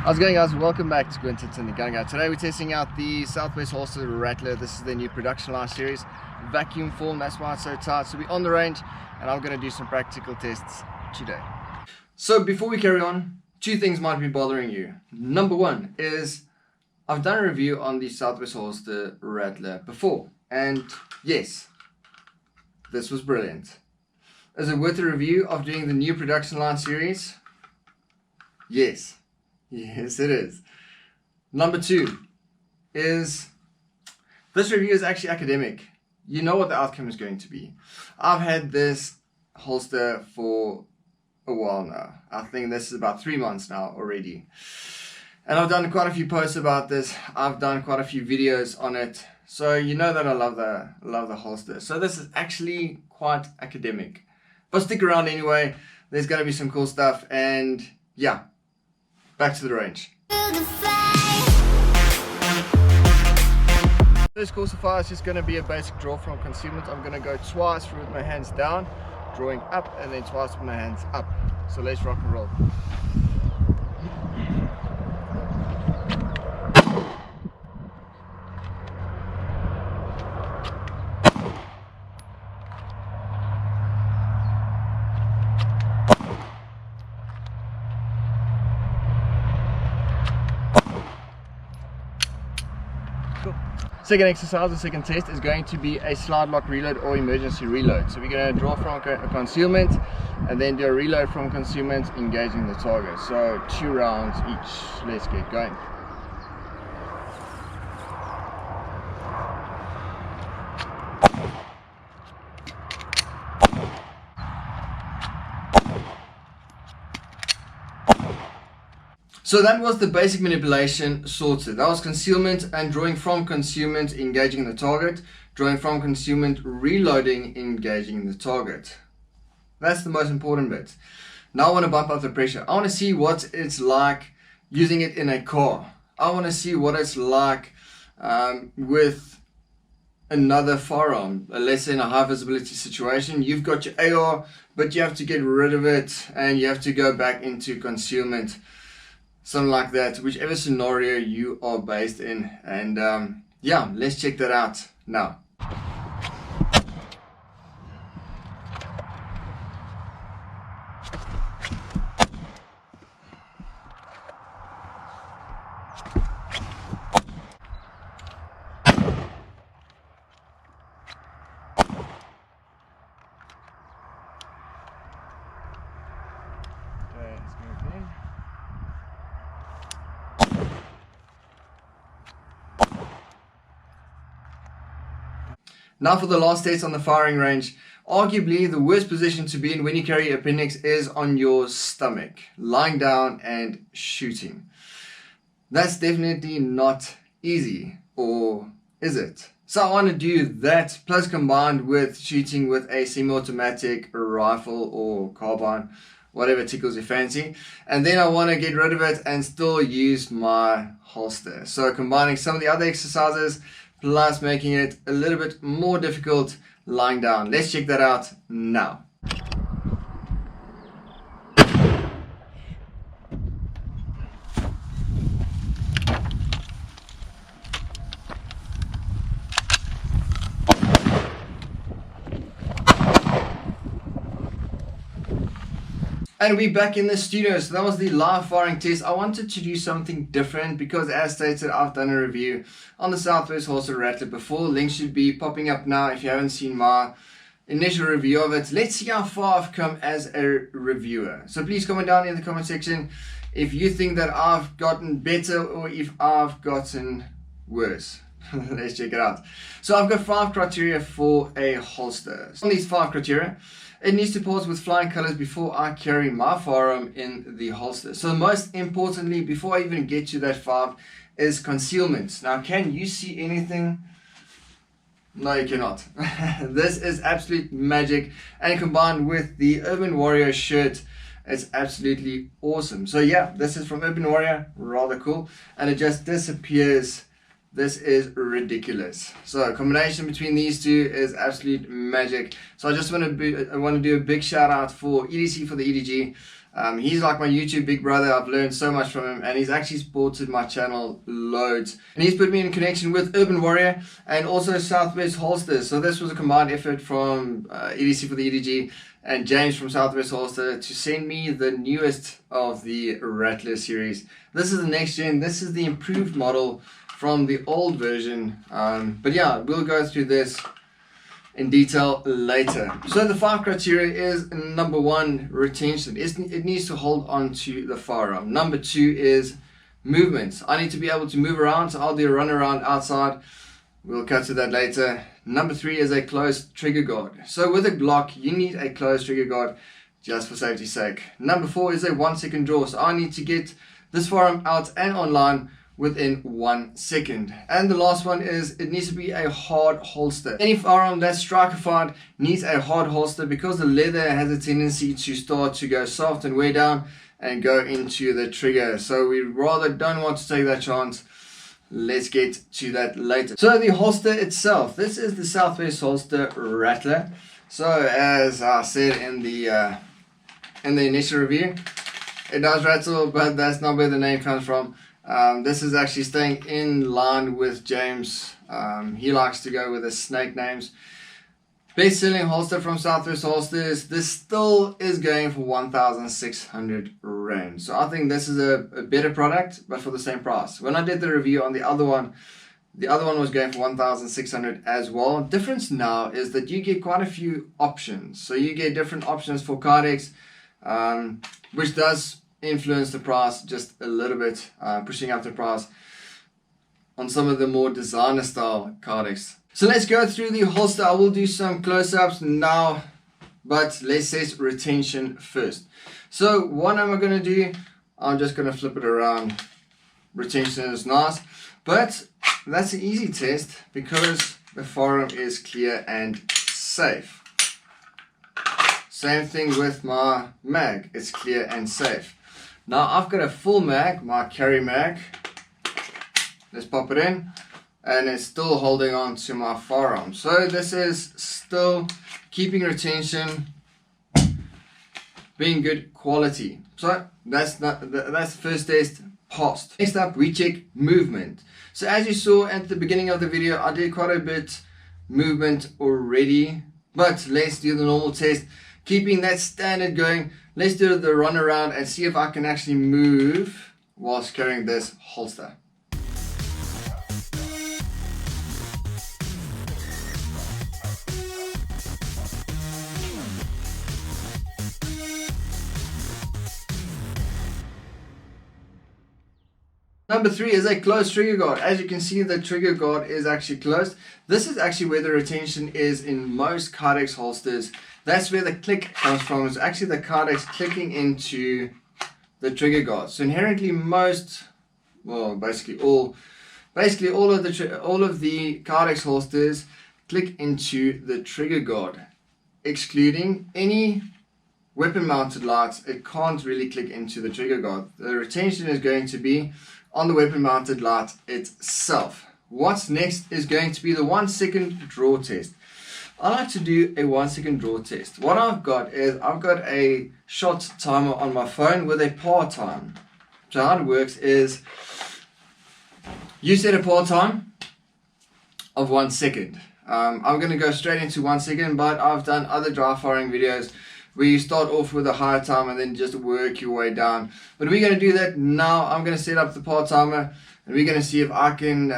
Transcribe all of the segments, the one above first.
How's it going, guys? Welcome back to Quinton and the Gun Guy. Today we're testing out the Southwest Holster Rattler. This is their new production line series. Vacuum form, that's why it's so tight. So we're on the range and I'm going to do some practical tests today. So before we carry on, two things might be bothering you. Number one is I've done a review on the Southwest Holster Rattler before. And yes, this was brilliant. Is it worth a review of doing the new production line series? Yes. Yes, it is. Number two is this review is actually academic. You know what the outcome is going to be. I've had this holster for a while now. I think this is about 3 months now already. And I've done quite a few posts about this. I've done quite a few videos on it. So you know that I love the holster. So this is actually quite academic. But stick around anyway. There's going to be some cool stuff. And yeah. Back to the range. This course of fire is just going to be a basic draw from concealment. I'm going to go twice with my hands down, drawing up, and then twice with my hands up. So let's rock and roll. Cool. Second exercise, the second test is going to be a slide lock reload or emergency reload. So we're going to draw from a concealment and then do a reload from concealment, engaging the target. So 2 rounds each. Let's get going. So that was the basic manipulation sorted. That was concealment and drawing from concealment, engaging the target. Drawing from concealment, reloading, engaging the target. That's the most important bit. Now I want to bump up the pressure. I want to see what it's like using it in a car. I want to see what it's like with another firearm. Let's say in a high visibility situation, you've got your AR, but you have to get rid of it and you have to go back into concealment. Something like that, whichever scenario you are based in. And yeah, let's check that out now. Okay, let's move in. Now for the last test on the firing range. Arguably the worst position to be in when you carry appendix is on your stomach, lying down and shooting. That's definitely not easy, or is it? So I want to do that plus combined with shooting with a semi-automatic rifle or carbine, whatever tickles your fancy, and then I want to get rid of it and still use my holster. So combining some of the other exercises plus making it a little bit more difficult lying down. Let's check that out now. And we're back in the studio. So that was the live firing test. I wanted to do something different because, as stated, I've done a review on the Southwest Holster Rattler before. Links should be popping up now if you haven't seen my initial review of it. Let's see how far I've come as a reviewer. So please comment down in the comment section if you think that I've gotten better or if I've gotten worse. Let's check it out. So I've got 5 criteria for a holster. On these 5 criteria, it needs to pause with flying colors before I carry my firearm in the holster. So most importantly, before I even get to that 5, is concealment. Now, can you see anything? No, you cannot. This is absolute magic, and combined with the Urban Warrior shirt, it's absolutely awesome. So yeah, this is from Urban Warrior, rather cool, and it just disappears. This is ridiculous. So a combination between these two is absolute magic. So I just want to do a big shout out for EDC for the EDG. He's like my YouTube big brother. I've learned so much from him, and he's actually supported my channel loads. And he's put me in connection with Urban Warrior and also Southwest Holsters. So this was a combined effort from EDC for the EDG and James from Southwest Holster to send me the newest of the Rattler series. This is the next gen. This is the improved model from the old version. But yeah, we'll go through this in detail later. So the 5 criteria is: number 1, retention. It needs to hold on to the firearm. Number 2 is movement. I need to be able to move around, so I'll do a run around outside. We'll cut to that later. Number 3 is a closed trigger guard. So with a Glock, you need a closed trigger guard just for safety's sake. Number 4 is a 1-second draw. So I need to get this firearm out and online within 1 second. And the last one is it needs to be a hard holster. Any firearm that's striker-fired needs a hard holster because the leather has a tendency to start to go soft and wear down and go into the trigger. So we rather don't want to take that chance. Let's get to that later. So the holster itself, this is the Southwest Holster Rattler. So as I said in the initial review, it does rattle, but that's not where the name comes from. This is actually staying in line with James. He likes to go with the snake names. Best selling holster from Southwest Holsters. This still is going for 1,600 Rand. So I think this is a better product, but for the same price. When I did the review on the other one was going for 1,600 as well. Difference now is that you get quite a few options. So you get different options for Cardex, which does influence the price just a little bit, pushing up the price on some of the more designer style Cardex. So let's go through the holster. I will do some close-ups now, but let's set retention first. So what am I going to do? I'm just going to flip it around. Retention is nice, but that's an easy test because the firearm is clear and safe. Same thing with my mag, it's clear and safe. Now I've got a full mag, my carry mag. Let's pop it in, and it's still holding on to my firearm. So this is still keeping retention, being good quality. So that's the first test passed. Next up, we check movement. So as you saw at the beginning of the video, I did quite a bit movement already, but let's do the normal test. Keeping that standard going, let's do the run around and see if I can actually move whilst carrying this holster. Number 3 is a closed trigger guard. As you can see, the trigger guard is actually closed. This is actually where the retention is in most Cardex holsters. That's where the click comes from. It's actually the Cardex clicking into the trigger guard. So inherently basically all of the Cardex holsters click into the trigger guard, excluding any weapon mounted lights. It can't really click into the trigger guard. The retention is going to be on the weapon mounted light itself. What's next is going to be the 1 second draw test. I like to do a 1 second draw test. What I've got is I've got a shot timer on my phone with a par time. So how it works is you set a par time of 1 second. I'm going to go straight into 1 second, but I've done other dry firing videos where you start off with a higher time and then just work your way down. But we're going to do that now. I'm going to set up the par timer and we're going to see if I can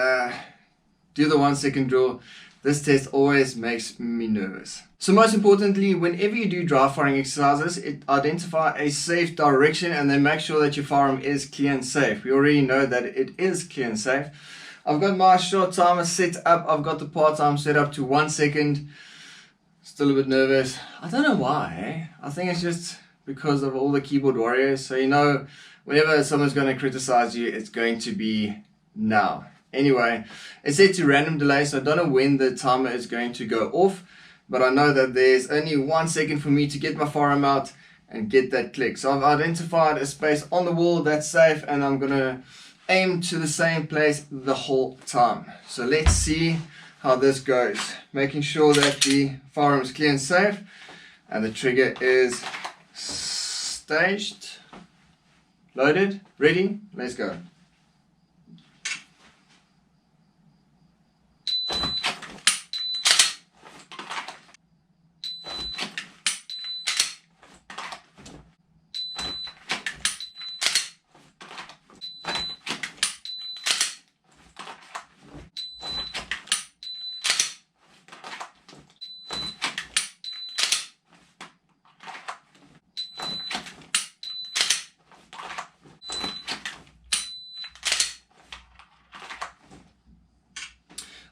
do the 1 second draw. This test always makes me nervous. So most importantly, whenever you do dry firing exercises, identify a safe direction and then make sure that your firearm is clear and safe. We already know that it is clear and safe. I've got my shot timer set up. I've got the par time set up to 1 second. Still a bit nervous. I don't know why. I think it's just because of all the keyboard warriors. So you know, whenever someone's going to criticize you, it's going to be now. Anyway, it's set to random delay, so I don't know when the timer is going to go off, but I know that there's only 1 second for me to get my firearm out and get that click. So I've identified a space on the wall that's safe, and I'm going to aim to the same place the whole time. So let's see how this goes. Making sure that the firearm is clear and safe, and the trigger is Staged, loaded, ready, let's go.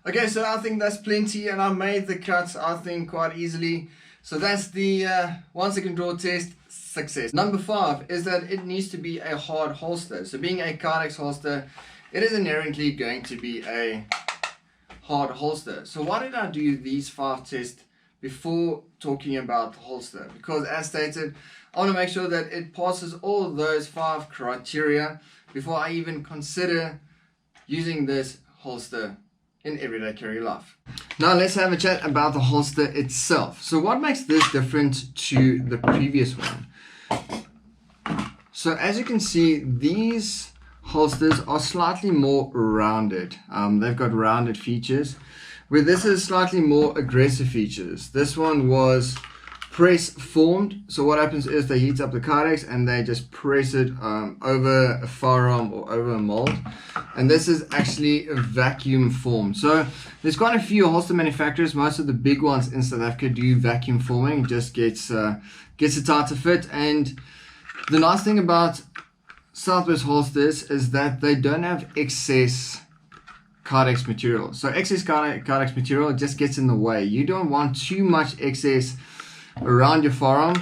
Okay, so I think that's plenty, and I made the cuts, I think, quite easily. So that's the 1 second draw test success. Number 5 is that it needs to be a hard holster. So being a Cardex holster, it is inherently going to be a hard holster. So why did I do these 5 tests before talking about the holster? Because as stated, I want to make sure that it passes all of those 5 criteria before I even consider using this holster in everyday carry life. Now let's have a chat about the holster itself. So what makes this different to the previous one? So as you can see, these holsters are slightly more rounded. They've got rounded features, where this is slightly more aggressive features. This one was press formed. So what happens is they heat up the Cardex and they just press it over a firearm or over a mold. And this is actually a vacuum formed. So there's quite a few holster manufacturers. Most of the big ones in South Africa do vacuum forming. It just gets a tighter fit. And the nice thing about Southwest holsters is that they don't have excess Cardex material. So excess Cardex material just gets in the way. You don't want too much excess around your firearm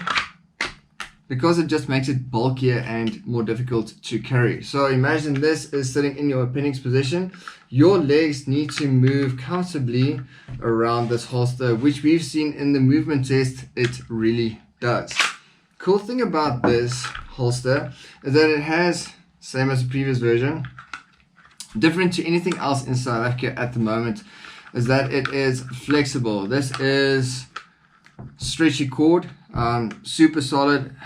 because it just makes it bulkier and more difficult to carry. So imagine this is sitting in your appendix position. Your legs need to move comfortably around this holster, which we've seen in the movement test. It really does. Cool thing about this holster is that it has, same as the previous version, different to anything else in South Africa at the moment, is that it is flexible. This is stretchy cord, super solid.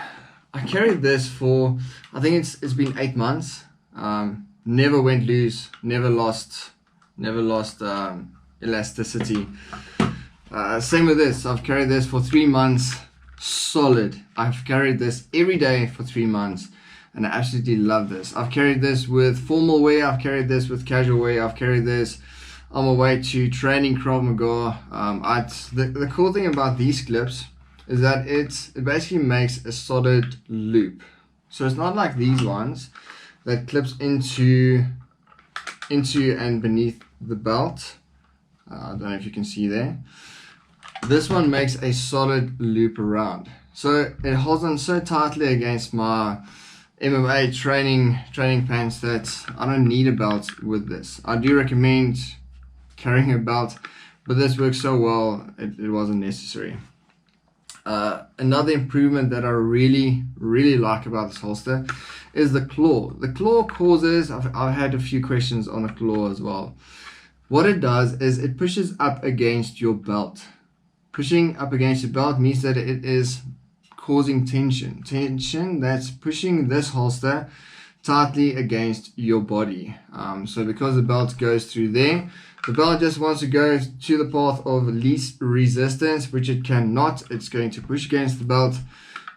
I carried this for, I think it's been 8 months. Never went loose, never lost elasticity. Same with this. I've carried this for 3 months solid. I've carried this every day for 3 months and I absolutely love this. I've carried this with formal wear, I've carried this with casual wear, I've carried this on my way to training Krav Maga. The cool thing about these clips is that it basically makes a solid loop. So it's not like these ones that clips into and beneath the belt. I don't know if you can see there. This one makes a solid loop around. So it holds on so tightly against my MMA training pants that I don't need a belt with this. I do recommend carrying a belt, but this works so well it wasn't necessary. Another improvement that I really like about this holster is the claw. The claw causes, I've had a few questions on the claw as well. What it does is it pushes up against your belt. Pushing up against your belt means that it is causing tension that's pushing this holster tightly against your body. So because the belt goes through there, the belt just wants to go to the path of least resistance, which it cannot. It's going to push against the belt,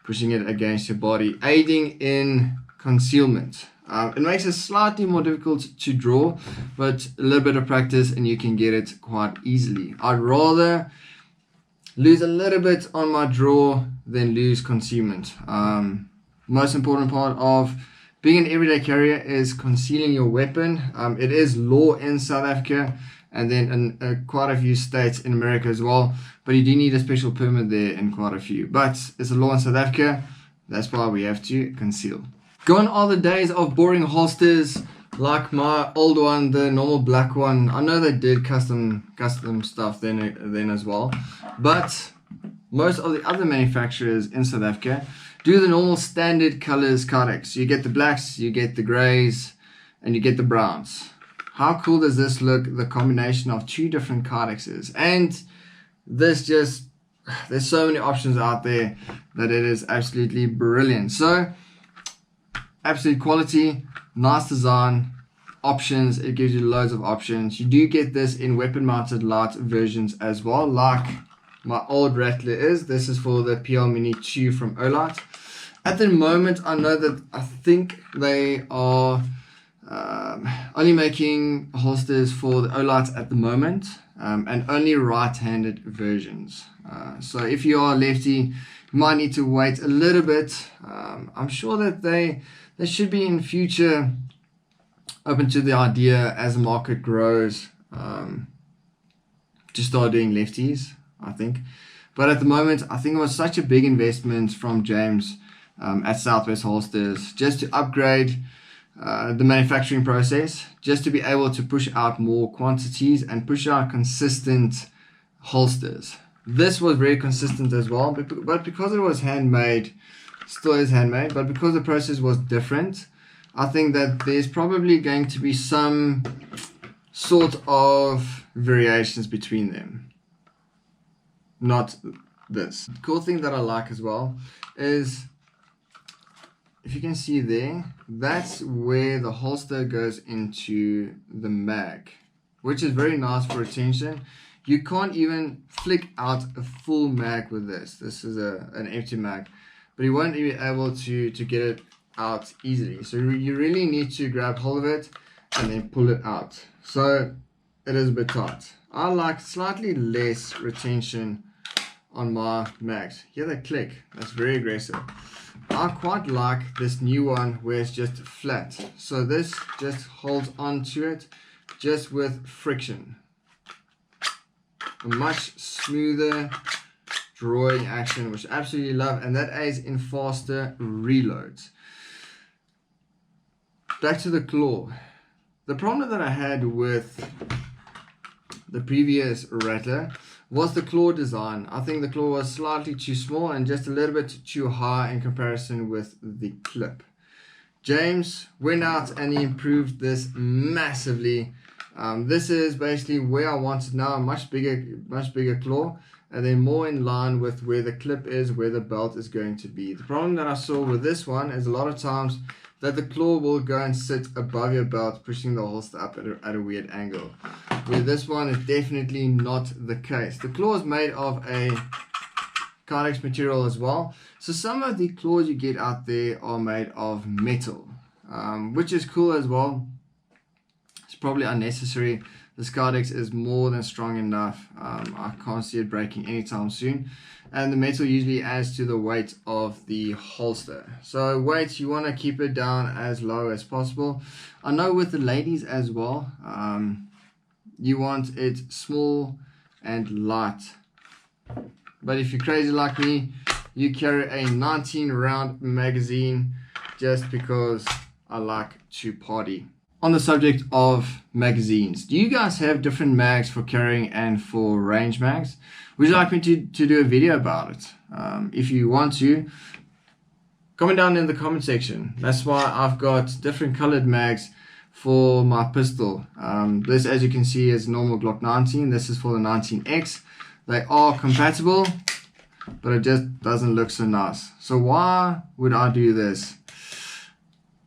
pushing it against your body, aiding in concealment. It makes it slightly more difficult to draw, but a little bit of practice and you can get it quite easily. I'd rather lose a little bit on my draw than lose concealment. Most important part of being an everyday carrier is concealing your weapon. It is law in South Africa and then in quite a few states in America as well, but you do need a special permit there in quite a few. But it's a law in South Africa, that's why we have to conceal. Gone are the days of boring holsters like my old one, the normal black one. I know they did custom stuff then as well, but most of the other manufacturers in South Africa do the normal standard colors Cardex. You get the blacks, you get the grays, and you get the browns. How cool does this look, the combination of 2 different Cardexes? And this just there's so many options out there that it is absolutely brilliant. So absolute quality, nice design, options. It gives you loads of options. You do get this in weapon mounted light versions as well, like my old Rattler is. This is for the PL Mini 2 from Olight. At the moment, I know that I think they are only making holsters for the Olight at the moment, and only right-handed versions. So if you are lefty, you might need to wait a little bit. I'm sure that they should be in future open to the idea as the market grows to start doing lefties, I think. But at the moment, I think it was such a big investment from James at Southwest Holsters just to upgrade the manufacturing process, just to be able to push out more quantities and push out consistent holsters. This was very consistent as well, but because it was handmade, still is handmade, but because the process was different, I think that there's probably going to be some sort of variations between them. Not this. The cool thing that I like as well is, if you can see there, that's where the holster goes into the mag, which is very nice for retention. You can't even flick out a full mag with this. This is an empty mag, but you won't be able to get it out easily. So you really need to grab hold of it and then pull it out. So it is a bit tight. I like slightly less retention on my mags. Hear that click? That's very aggressive. I quite like this new one where it's just flat. So this just holds on to it just with friction. A much smoother drawing action, which I absolutely love, and that aids in faster reloads. Back to the claw. The problem that I had with the previous Rattler was the claw design. I think the claw was slightly too small and just a little bit too high in comparison with the clip. James went out and he improved this massively. This is basically where I want it now, a much bigger claw, and then more in line with where the clip is, where the belt is going to be. The problem that I saw with this one is a lot of times that the claw will go and sit above your belt, pushing the holster up at a weird angle. With this one, it's definitely not the case. The claw is made of a Kydex material as well. So some of the claws you get out there are made of metal, which is cool as well. It's probably unnecessary. This Kydex is more than strong enough. I can't see it breaking anytime soon. And the metal usually adds to the weight of the holster. So weight, you want to keep it down as low as possible. I know with the ladies as well, you want it small and light. But if you're crazy like me, you carry a 19 round magazine just because I like to party. On the subject of magazines, do you guys have different mags for carrying and for range mags? Would you like me to do a video about it? If you want to, comment down in the comment section. That's why I've got different colored mags for my pistol. This, as you can see, is normal Glock 19. This is for the 19X. They are compatible, but it just doesn't look so nice. So why would I do this?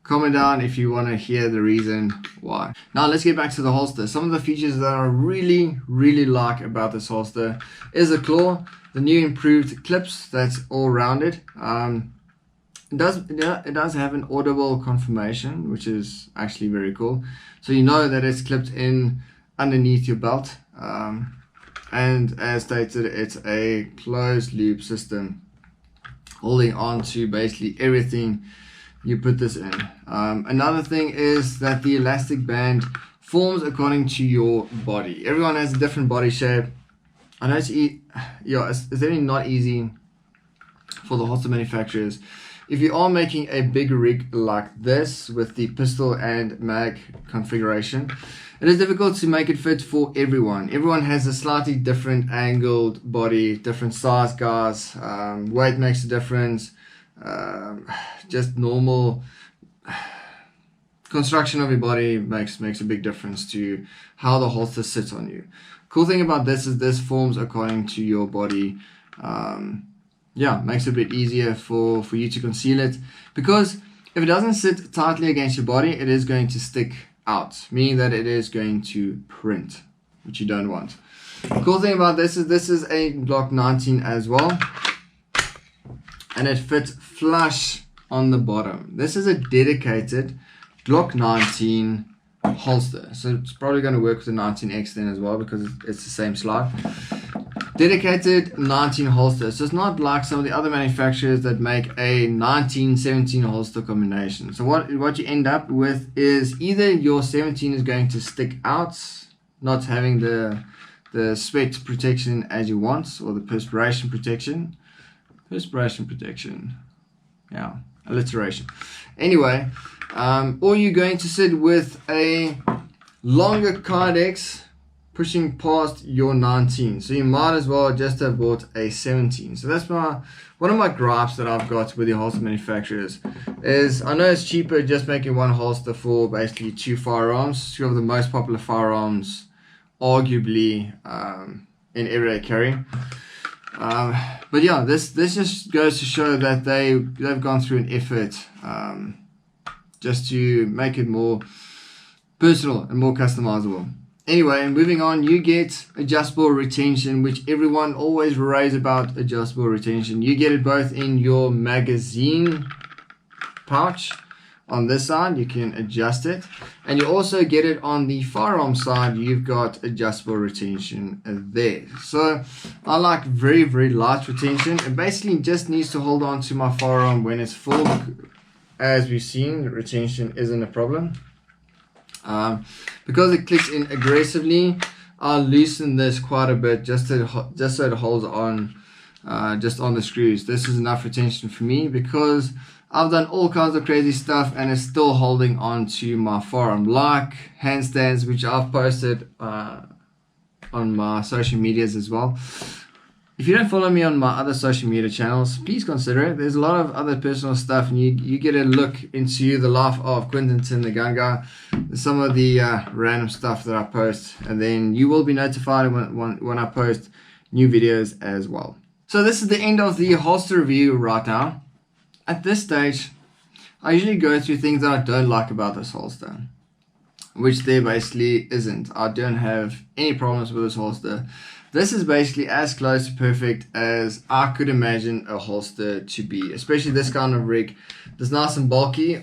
Comment down if you want to hear the reason why. Now let's get back to the holster. Some of the features that I really like about this holster is the claw, the new improved clips that's all rounded. It does have an audible confirmation, which is actually very cool. So you know that it's clipped in underneath your belt. And as stated, it's a closed loop system holding on to basically everything you put this in. Another thing is that the elastic band forms according to your body. Everyone has a different body shape. I know it's really not easy for the holster manufacturers. If you are making a big rig like this with the pistol and mag configuration, it is difficult to make it fit for everyone. Everyone has a slightly different angled body, different size guys, weight makes a difference. Just normal construction of your body makes a big difference to how the holster sits on you. Cool thing about this is this forms according to your body yeah, makes it a bit easier for you to conceal it, because if it doesn't sit tightly against your body, it is going to stick out, meaning that it is going to print, which you don't want. The cool thing about this is a Glock 19 as well, and it fits flush on the bottom. This is a dedicated Glock 19 holster, so it's probably going to work with the 19X then as well, because it's the same slide. Dedicated 19 holster, so it's not like some of the other manufacturers that make a 19-17 holster combination. So what you end up with is either your 17 is going to stick out, not having the sweat protection as you want, or the perspiration protection, yeah, alliteration. Anyway, or you're going to sit with a longer Cardex pushing past your 19, so you might as well just have bought a 17. So that's one of my gripes that I've got with the holster manufacturers, is I know it's cheaper just making one holster for basically 2 firearms, 2 of the most popular firearms arguably in everyday carry. But yeah, this just goes to show that they've gone through an effort just to make it more personal and more customizable. Anyway, moving on, you get adjustable retention, which everyone always raves about. Adjustable retention, you get it both in your magazine pouch on this side, you can adjust it, and you also get it on the firearm side. You've got adjustable retention there. So I like very, very light retention. It basically just needs to hold on to my firearm when it's full. As we've seen, the retention isn't a problem. Because it clicks in aggressively, I'll loosen this quite a bit just so it holds on just on the screws. This is enough retention for me, because I've done all kinds of crazy stuff and it's still holding on to my firearm, like handstands, which I've posted on my social medias as well. If you don't follow me on my other social media channels, please consider it. There's a lot of other personal stuff, and you get a look into the life of Quinton the Gun Guy, some of the random stuff that I post, and then you will be notified when I post new videos as well. So this is the end of the holster review right now. At this stage, I usually go through things that I don't like about this holster, which there basically isn't. I don't have any problems with this holster. This is basically as close to perfect as I could imagine a holster to be, especially this kind of rig. That's nice and bulky.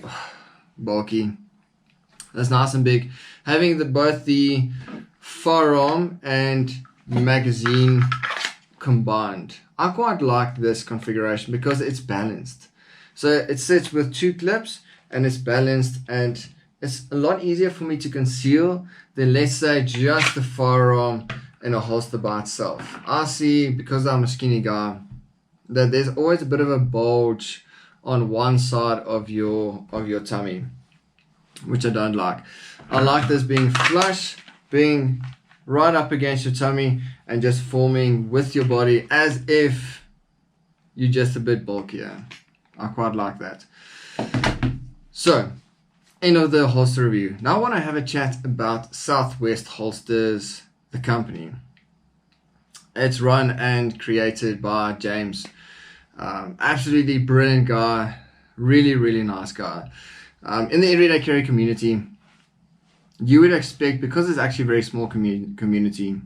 That's nice and big. Having both the firearm and magazine combined. I quite like this configuration because it's balanced. So it sits with 2 clips and it's balanced, and it's a lot easier for me to conceal than, let's say, just the firearm in a holster by itself. I see, because I'm a skinny guy, that there's always a bit of a bulge on one side of your tummy, which I don't like. I like this being flush, being right up against your tummy and just forming with your body as if you're just a bit bulkier. I quite like that. So, end of the holster review. Now I want to have a chat about Southwest Holsters, the company. It's run and created by James. Absolutely brilliant guy. Really, really nice guy. In the everyday carry community, you would expect, because it's actually a very small community,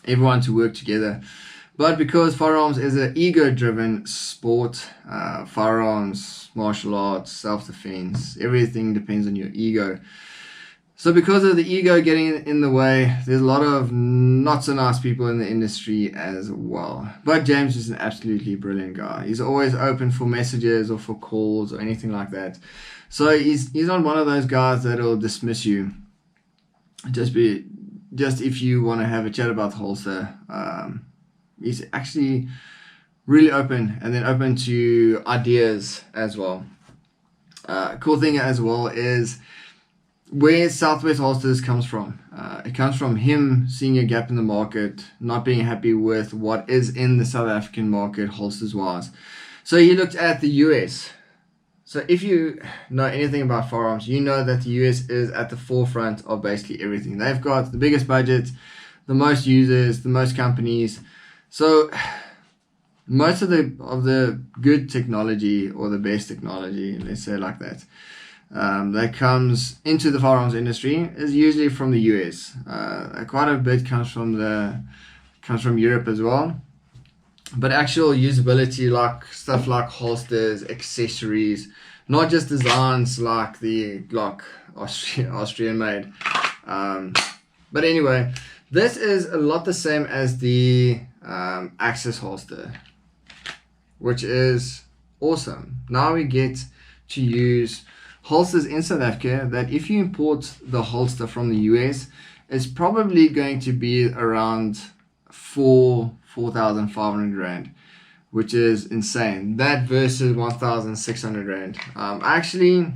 everyone to work together. But because firearms is an ego-driven sport, firearms, martial arts, self-defense, everything depends on your ego. So because of the ego getting in the way, there's a lot of not so nice people in the industry as well. But James is an absolutely brilliant guy. He's always open for messages or for calls or anything like that. So he's not one of those guys that'll dismiss you. Just if you want to have a chat about the holster. He's actually really open, and then open to ideas as well. Cool thing as well is where Southwest Holsters comes from. It comes from him seeing a gap in the market, not being happy with what is in the South African market holsters wise. So he looked at the US. So if you know anything about firearms, you know that the US is at the forefront of basically everything. They've got the biggest budget, the most users, the most companies. So most of the good technology, or the best technology, let's say like that, that comes into the firearms industry is usually from the US. Quite a bit comes from Europe as well. But actual usability, like stuff like holsters, accessories, not just designs like the Glock Austrian made. But anyway, this is a lot the same as the Axis holster, which is awesome. Now we get to use holsters in South Africa that if you import the holster from the US, it's probably going to be around 4,500 Rand, which is insane. That versus 1,600 Rand. I actually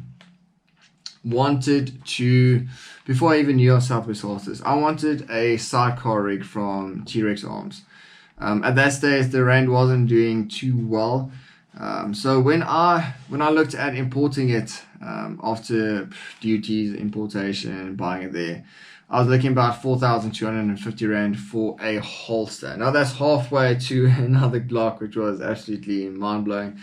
wanted to, before I even knew of Southwest holsters, I wanted a sidecar rig from T-Rex Arms. At that stage, the Rand wasn't doing too well. So when I looked at importing it, after duties, importation, buying it there, I was looking about 4,250 Rand for a holster. Now that's halfway to another Glock, which was absolutely mind-blowing.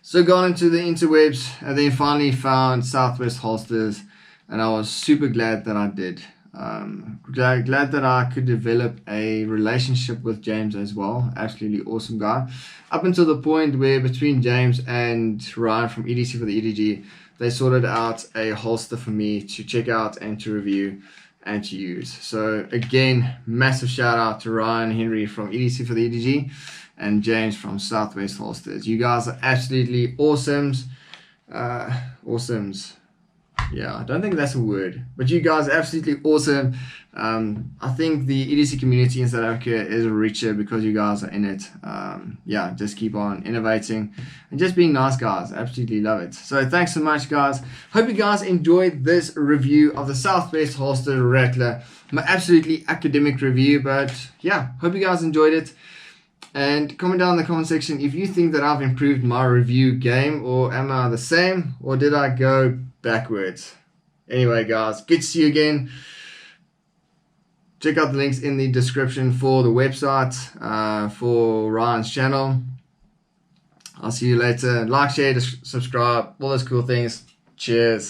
So gone into the interwebs and then finally found Southwest holsters, and I was super glad that I did. Glad that I could develop a relationship with James as well. Absolutely awesome guy. Up until the point where between James and Ryan from EDC for the EDG, they sorted out a holster for me to check out and to review and to use. So again, massive shout out to Ryan Henry from EDC for the EDG and James from Southwest Holsters. You guys are absolutely awesomes. Awesomes. Yeah, I don't think that's a word, but you guys are absolutely awesome. I think the EDC community in South Africa is richer because you guys are in it. Yeah, just keep on innovating and just being nice guys. Absolutely love it. So thanks so much, guys. Hope you guys enjoyed this review of the Southwest Holster Rattler. My absolutely academic review, but yeah, hope you guys enjoyed it. And comment down in the comment section if you think that I've improved my review game, or am I the same, or did I go backwards? Anyway, guys, good to see you again. Check out the links in the description for the website, for Ryan's channel. I'll see you later. Like, share, subscribe, all those cool things. Cheers.